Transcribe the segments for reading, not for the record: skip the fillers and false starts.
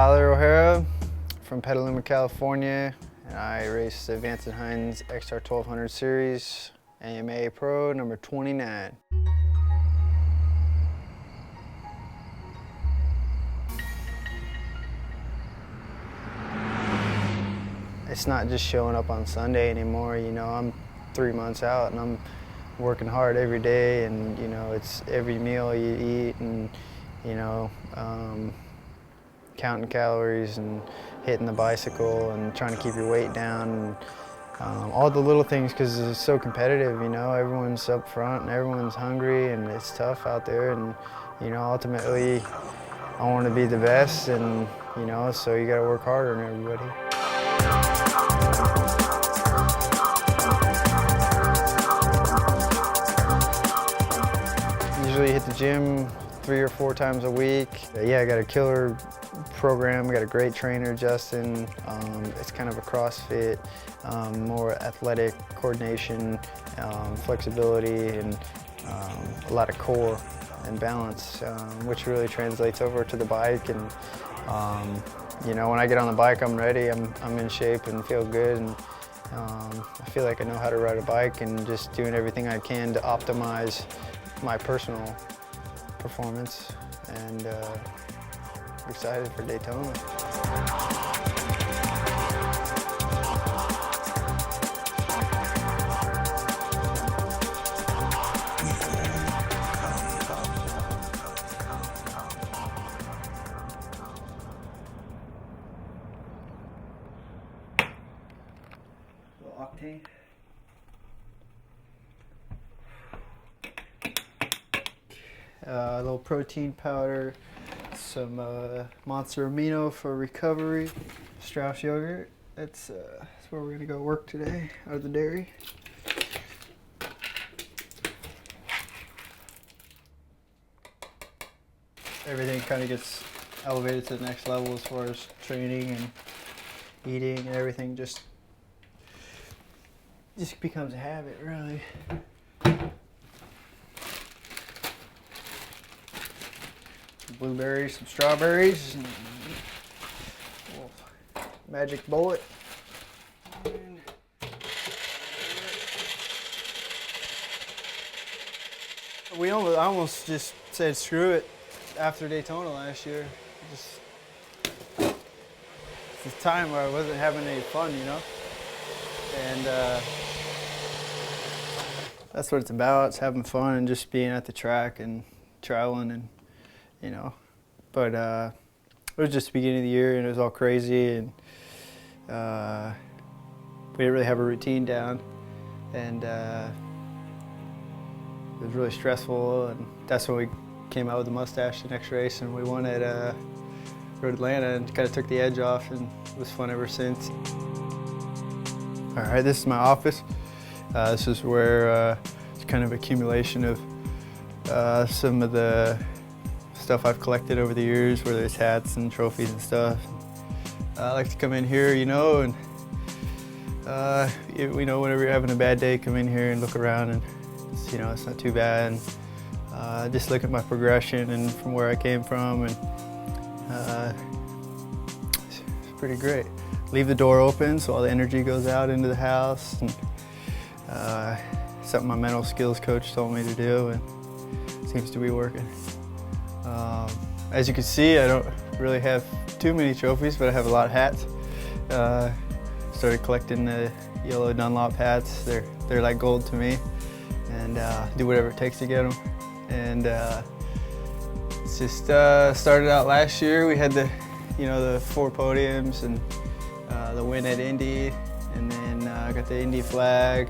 Tyler O'Hara from Petaluma, California, and I race the Vance & Hines XR 1200 Series, AMA Pro number 29. It's not just showing up on Sunday anymore, you know, I'm 3 months out and I'm working hard every day, and you know, it's every meal you eat, and you know, counting calories and hitting the bicycle and trying to keep your weight down, and all the little things, because it's so competitive, you know, everyone's up front and everyone's hungry and it's tough out there, and you know, ultimately I want to be the best, and you know, so you got to work harder than everybody. Usually hit the gym 3 or 4 times a week. Yeah, I got a killer program, I got a great trainer, Justin. It's kind of a CrossFit, more athletic coordination, flexibility, and a lot of core and balance, which really translates over to the bike. And you know, when I get on the bike, I'm ready, I'm in shape and feel good, and I feel like I know how to ride a bike, and just doing everything I can to optimize my personal performance, and I'm excited for Daytona. Octane. A little protein powder, some Monster Amino for recovery, Strauss yogurt. That's where we're gonna go work today, out of the dairy. Everything kind of gets elevated to the next level as far as training and eating, and everything just becomes a habit, really. Some blueberries, some strawberries, and a little magic bullet. I almost just said screw it after Daytona last year. It's a time where I wasn't having any fun, you know? And that's what it's about. It's having fun and just being at the track and traveling, and you know. But it was just the beginning of the year, and it was all crazy, and we didn't really have a routine down, and it was really stressful. And that's when we came out with the mustache the next race, and we won at Road Atlanta, and kind of took the edge off, and it was fun ever since. All right, this is my office. This is where it's kind of accumulation of some of the stuff I've collected over the years, whether it's hats and trophies and stuff. I like to come in here, you know, and you know, whenever you're having a bad day, come in here and look around, and it's, you know, it's not too bad. And just look at my progression and from where I came from, and it's pretty great. Leave the door open so all the energy goes out into the house, and something my mental skills coach told me to do, and it seems to be working. As you can see, I don't really have too many trophies, but I have a lot of hats. Started collecting the yellow Dunlop hats. They're like gold to me, and do whatever it takes to get them. And it's just started out last year. We had the 4 podiums, and the win at Indy, and then I got the Indy flag,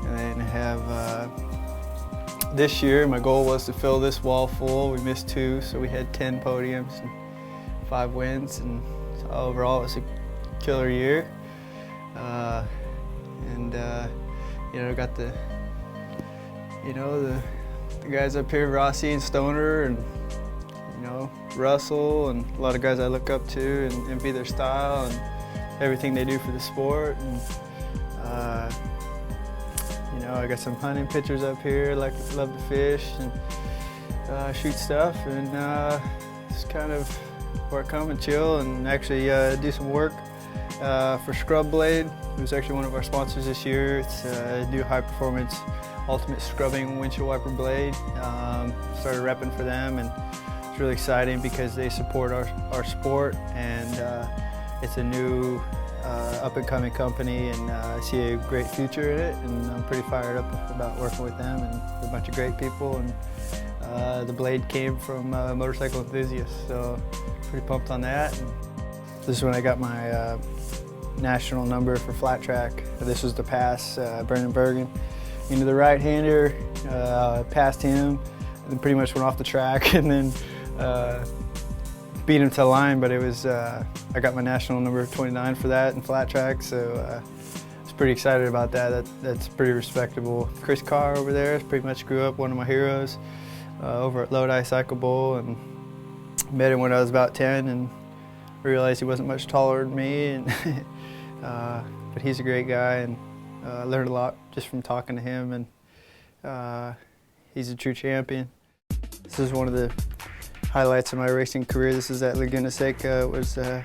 and then I have this year my goal was to fill this wall full. We missed 2, so we had 10 podiums and 5 wins, and so overall it was a killer year. You know, got the guys up here, Rossi and Stoner, and you know, Russell, and a lot of guys I look up to and envy their style and everything they do for the sport. And you know, I got some hunting pictures up here. Love to fish and shoot stuff, and just kind of where I come and chill and actually do some work for Scrub Blade, who's actually one of our sponsors this year. It's a new high-performance ultimate scrubbing windshield wiper blade. Started repping for them, and it's really exciting because they support our sport, and it's a new up-and-coming company, and I see a great future in it, and I'm pretty fired up about working with them, and a bunch of great people. And the blade came from motorcycle enthusiasts, so pretty pumped on that. And this is when I got my national number for flat track. This was the pass Brendan Bergen into the right-hander, passed him, and pretty much went off the track, and then beat him to the line. But it was I got my national number 29 for that in flat track, so I was pretty excited about that. That's pretty respectable. Chris Carr over there pretty much grew up, one of my heroes, over at Lodi Cycle Bowl, and met him when I was about 10, and realized he wasn't much taller than me, and but he's a great guy, and I learned a lot just from talking to him, and he's a true champion. This is one of the highlights of my racing career. This is at Laguna Seca. It was a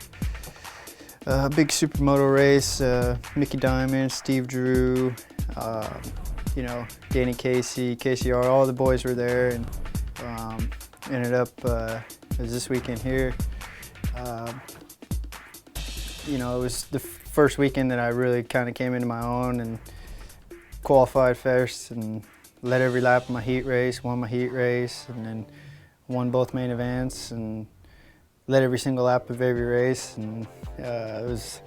big supermoto race. Mickey Diamond, Steve Drew, you know, Danny Casey, KCR, all the boys were there, and ended up, it was this weekend here. You know, it was the first weekend that I really kind of came into my own and qualified first and led every lap of my heat race, won my heat race, and then won both main events and led every single lap of every race. And this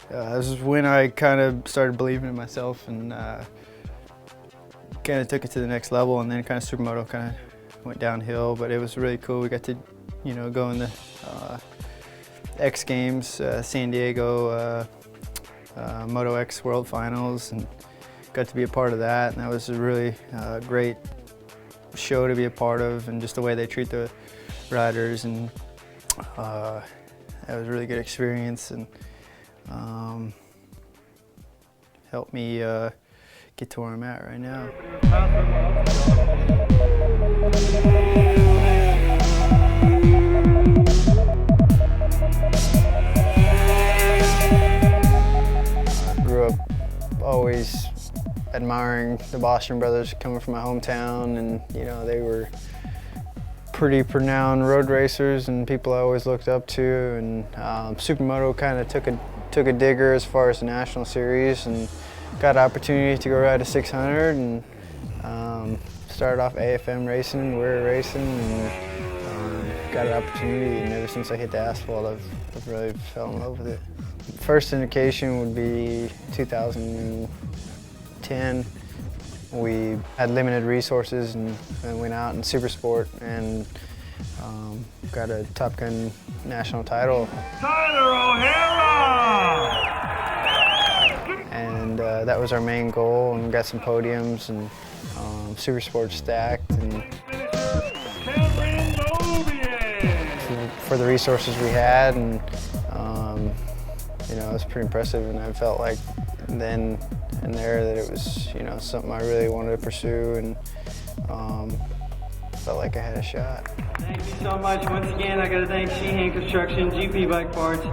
was when I kind of started believing in myself, and kind of took it to the next level, and then kind of supermoto kind of went downhill. But it was really cool. We got to, you know, go in the X Games, San Diego Moto X World Finals, and got to be a part of that. And that was a really great show to be a part of, and just the way they treat the riders, and that was a really good experience, and helped me get to where I'm at right now. I grew up always admiring the Boston brothers, coming from my hometown, and you know, they were pretty renowned road racers and people I always looked up to. And supermoto kind of took a digger as far as the national series, and got an opportunity to go ride a 600, and started off AFM racing, we're racing, and got an opportunity. And ever since I hit the asphalt, I've really fell in love with it. First indication would be 2010. We had limited resources and went out in super sport and got a Top Gun national title. Tyler O'Hara! And that was our main goal, and got some podiums, and super sport stacked. And for the resources we had, and you know, it was pretty impressive, and I felt like then and there that it was, you know, something I really wanted to pursue, and felt like I had a shot. Thank you so much. Once again, I got to thank Sheehan Construction, GP Bike Parts,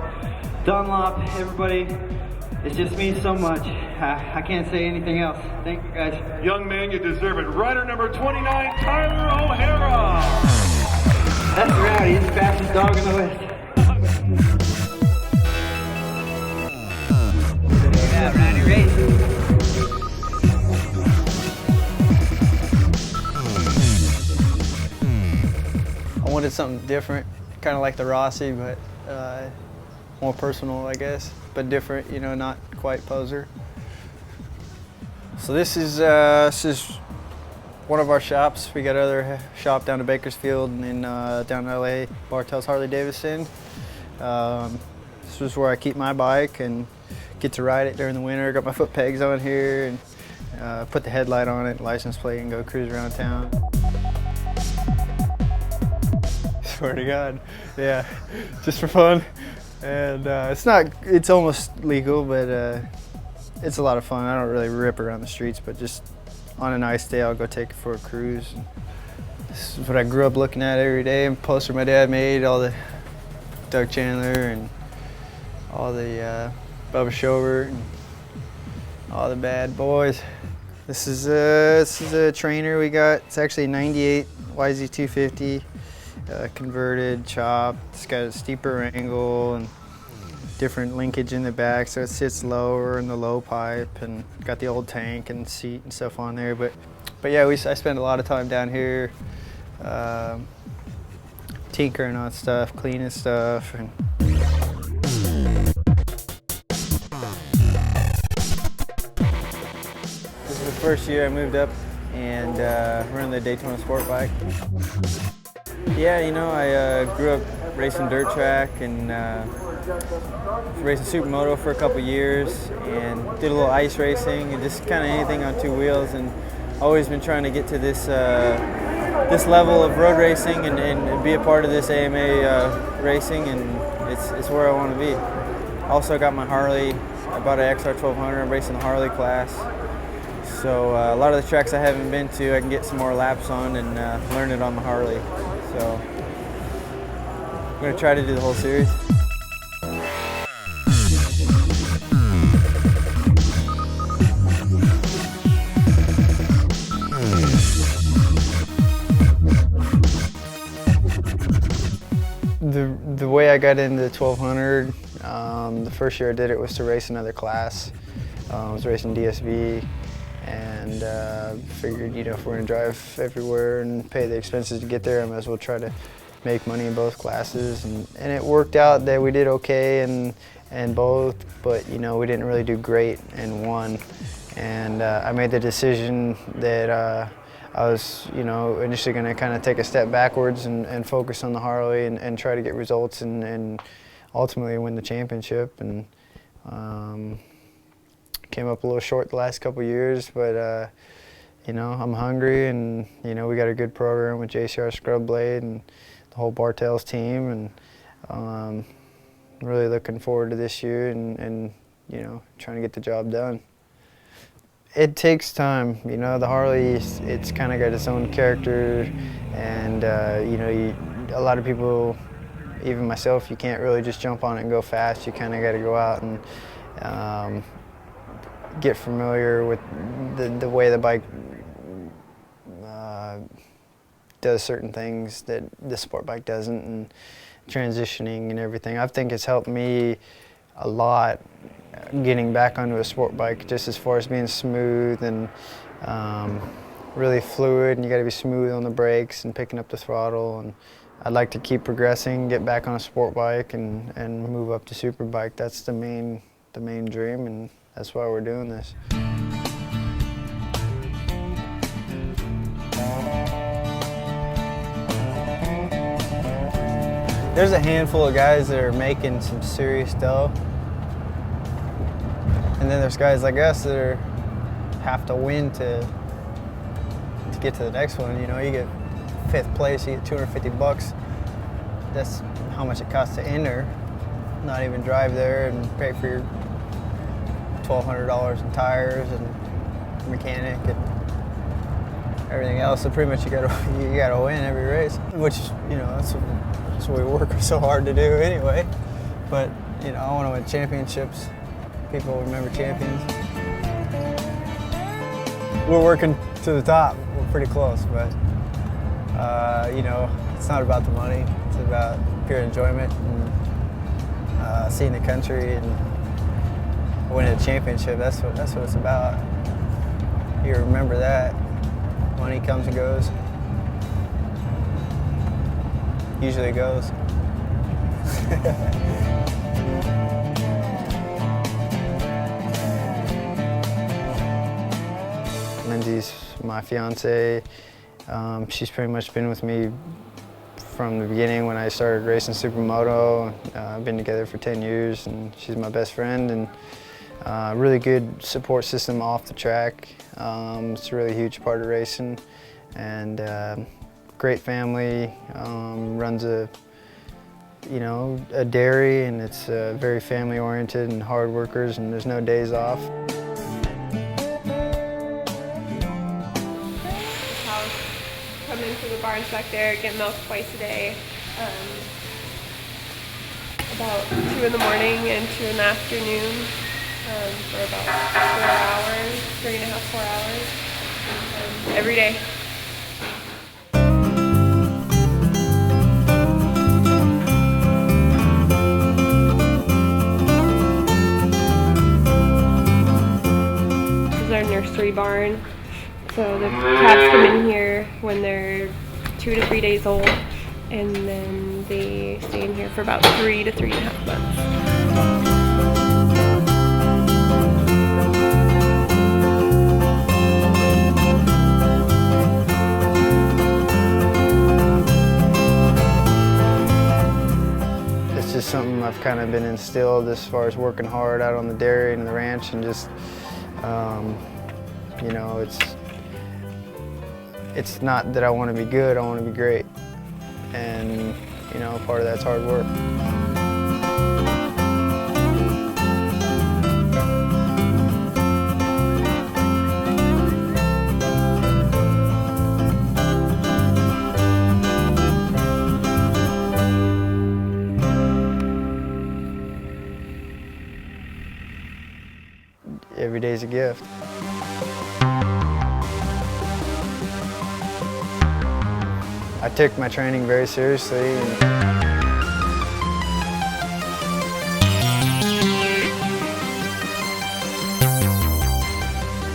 Dunlop, everybody. It just means so much. I can't say anything else. Thank you, guys. Young man, you deserve it. Rider number 29, Tyler O'Hara! That's right. He's the fastest dog in the West. Yeah, Randy Race. I wanted something different, kind of like the Rossi, but more personal, I guess, but different, you know, not quite poser. So this is one of our shops. We got another shop down in Bakersfield, and then down in LA, Bartell's Harley Davidson. This is where I keep my bike and get to ride it during the winter. Got my foot pegs on here, and put the headlight on it, license plate, and go cruise around town. Swear to God, yeah, just for fun. And it's almost legal, but it's a lot of fun. I don't really rip around the streets, but just on a nice day, I'll go take it for a cruise. This is what I grew up looking at every day, and poster my dad made, all the Doug Chandler and all the Bubba Chauvert and all the bad boys. This is a trainer we got. It's actually a 98 YZ250, converted, chopped. It's got a steeper angle and different linkage in the back, so it sits lower in the low pipe, and got the old tank and seat and stuff on there. But yeah, I spend a lot of time down here tinkering on stuff, cleaning stuff. And this is the first year I moved up and run the Daytona sport bike. Yeah, you know, I grew up racing dirt track and racing supermoto for a couple years, and did a little ice racing and just kind of anything on two wheels, and always been trying to get to this this level of road racing and be a part of this AMA racing, and it's where I want to be. Also got my Harley. I bought an XR 1200. I'm racing the Harley class. So a lot of the tracks I haven't been to, I can get some more laps on and learn it on the Harley. So I'm going to try to do the whole series. The way I got into 1200, the first year I did it was to race another class. I was racing DSV, and figured, you know, if we're gonna drive everywhere and pay the expenses to get there, I might as well try to make money in both classes. And it worked out that we did okay in both, but you know, we didn't really do great in one. And I made the decision that I was, you know, initially going to kind of take a step backwards and focus on the Harley and try to get results and ultimately win the championship. And came up a little short the last couple years, but you know, I'm hungry, and you know, we got a good program with JCR Scrub Blade and the whole Bartels team, and really looking forward to this year and you know, trying to get the job done. It takes time, you know. The Harley, it's kind of got its own character, and you know, a lot of people, even myself, you can't really just jump on it and go fast. You kind of got to go out and get familiar with the way the bike does certain things that the sport bike doesn't, and transitioning and everything. I think it's helped me a lot getting back onto a sport bike, just as far as being smooth and really fluid, and you got to be smooth on the brakes and picking up the throttle. And I'd like to keep progressing, get back on a sport bike and move up to super bike. That's the main dream, and that's why we're doing this. There's a handful of guys that are making some serious dough. And then there's guys like us that have to win to get to the next one. You know, you get 5th place, you get $250. That's how much it costs to enter. Not even drive there and pay for your $1,200 in tires and mechanic and everything else. So pretty much you gotta win every race, which, you know, that's what we work so hard to do anyway. But you know, I want to win championships. People remember champions. We're working to the top. We're pretty close, but you know, it's not about the money. It's about pure enjoyment and seeing the country and winning a championship. That's what it's about. You remember that. Money comes and goes. Usually it goes. Lindsay's my fiance. She's pretty much been with me from the beginning when I started racing supermoto. I've been together for 10 years, and she's my best friend, and really good support system off the track. It's a really huge part of racing, and great family. Runs a dairy, and it's very family oriented and hard workers, and there's no days off. Come into the barns back there, get milk twice a day. about 2 in the morning and 2 in the afternoon for about 4 hours, 3.5, 4 hours every day. This is our nursery barn. So the calves come in here when they're 2 to 3 days old, and then they stay in here for about 3 to 3.5 months. It's just something I've kind of been instilled as far as working hard out on the dairy and the ranch, and just, you know, it's not that I want to be good, I want to be great. And, you know, part of that's hard work. Every day's a gift. I took my training very seriously.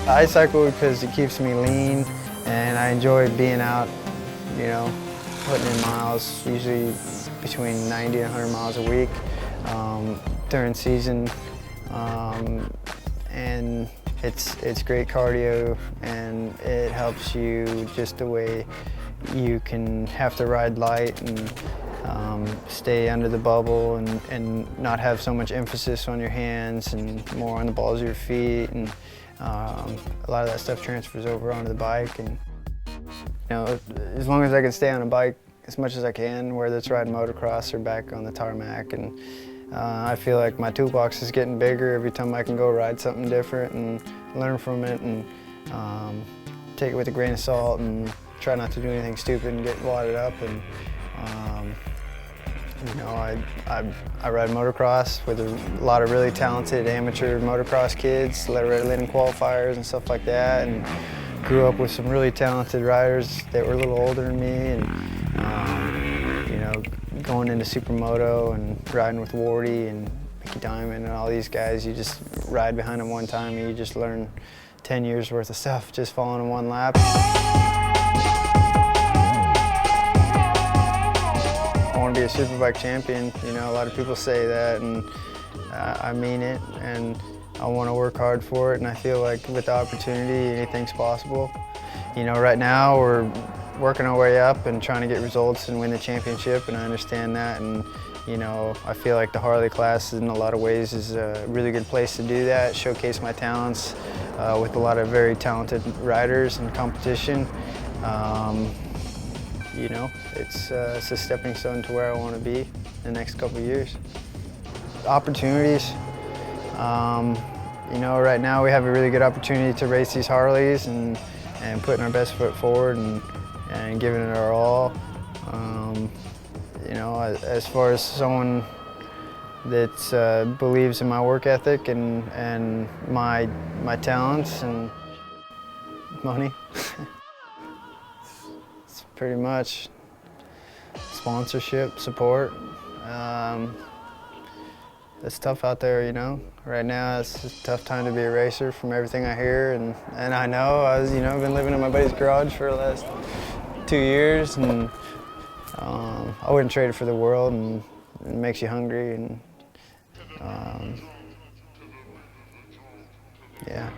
I cycle because it keeps me lean, and I enjoy being out, you know, putting in miles, usually between 90 and 100 miles a week during season. And it's great cardio, and it helps you just the way you can have to ride light and stay under the bubble, and not have so much emphasis on your hands and more on the balls of your feet, and a lot of that stuff transfers over onto the bike. And you know, as long as I can stay on a bike as much as I can, whether it's riding motocross or back on the tarmac, and I feel like my toolbox is getting bigger every time I can go ride something different and learn from it, and take it with a grain of salt, and try not to do anything stupid and get wadded up. And you know, I ride motocross with a lot of really talented amateur motocross kids, letting in qualifiers and stuff like that, and grew up with some really talented riders that were a little older than me, and you know, going into Supermoto and riding with Wardy and Mickey Diamond and all these guys. You just ride behind them one time and you just learn 10 years worth of stuff just following in one lap. I want to be a Superbike champion. You know, a lot of people say that, and I mean it, and I want to work hard for it, and I feel like with the opportunity, anything's possible. You know, right now we're working our way up and trying to get results and win the championship, and I understand that. And you know, I feel like the Harley class in a lot of ways is a really good place to do that, showcase my talents with a lot of very talented riders and competition. You know, it's a stepping stone to where I want to be in the next couple of years. Opportunities. You know, right now we have a really good opportunity to race these Harleys and putting our best foot forward and giving it our all. You know, as far as someone that believes in my work ethic and my talents and money, it's pretty much sponsorship, support. It's tough out there, you know. Right now, it's a tough time to be a racer from everything I hear, and I know. I've been living in my buddy's garage for the last 2 years, and I wouldn't trade it for the world, and it makes you hungry, and yeah.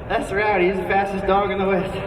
That's Rowdy. He's the fastest dog in the West.